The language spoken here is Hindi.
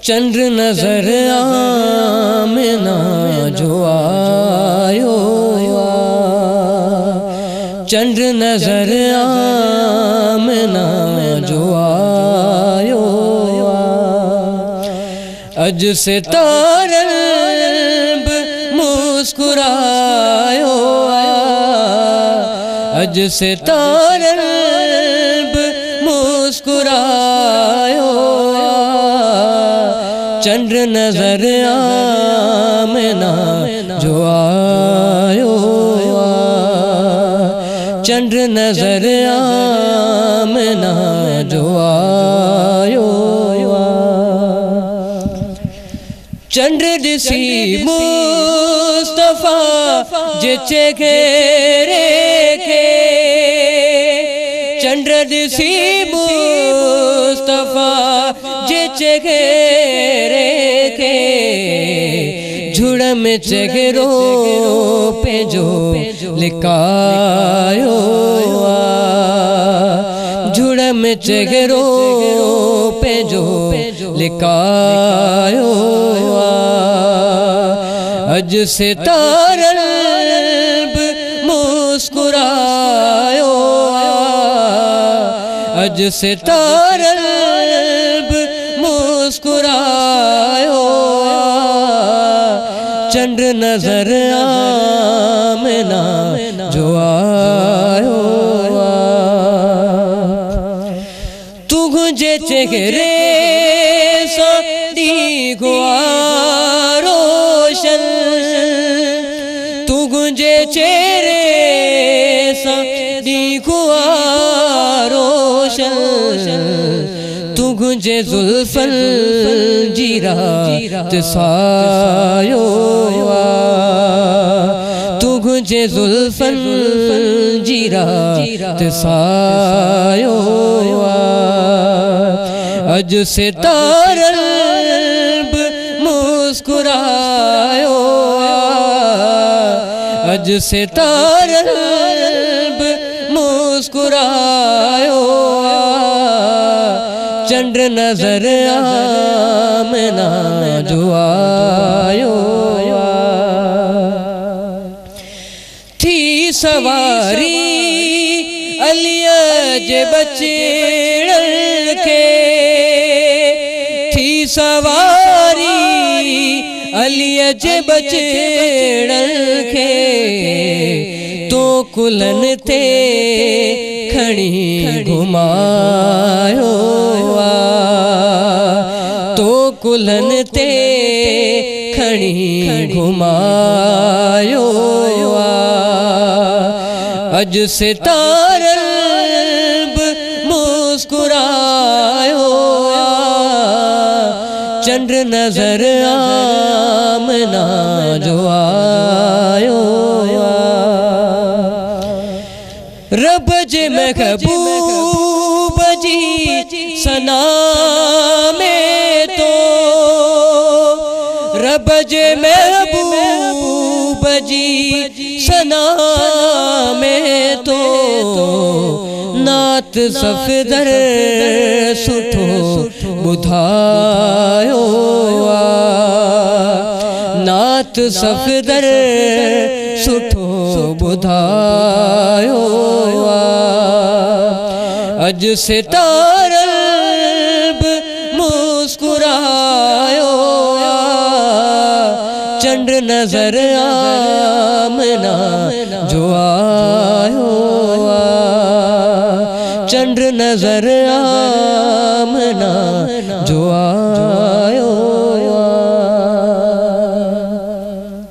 चंद्र नजर आमना जो आयो, चंद्र नजर आमना जो आयो, अज से तारब मुस्कुरायो, अज से तारब मुस्कुरायो, चंद्र नजर आमना जो आयो, चंद्र नजर आमना जो आयो, चंद्र दिसी मुस्तफा जे चेहरे के, चंद्र दिसी मुस्तफा जे चेहरे के, झुड़म चेहरों पे जो लिखायो, झुड़म चेहरों पे जो लिखायो, अज से तारब मुस्कुरायो, अज से तारब मुस्कुरायो, चंद्र नजर आमना जो आयो, तुझे चेहरे सा दिखो रोशन, तुझे चेहरे सा दिखो रोशन, तुझे जुल्फन जीरात सायो, तुझे जुल्फन जीरात सायो, अज से तारब मुस्कुरायो, अज से तारब मुस्कुरायो, चंद्र नजर आमना जो आयो, थी सवारी अलियज बचड़न के, थी सवारी अलियज बचड़न के, तो कुलन ते खड़ी घुमायो, तो कुलन ते खड़ी घुमायो, अज से तारब मुस्कुरायो, चंद्र नजर आमना जो आयो, रब जे महबूब जी सना में तो, रब जे महबूब जी सना में तो, नात सफदर सुठो बुधायो, नात सफदर सुठो बुधायो, अज से तारब मुस्कुरायो, चंद्र नजर आमना जो आयो, चंद्र नजर आमना जो आयो।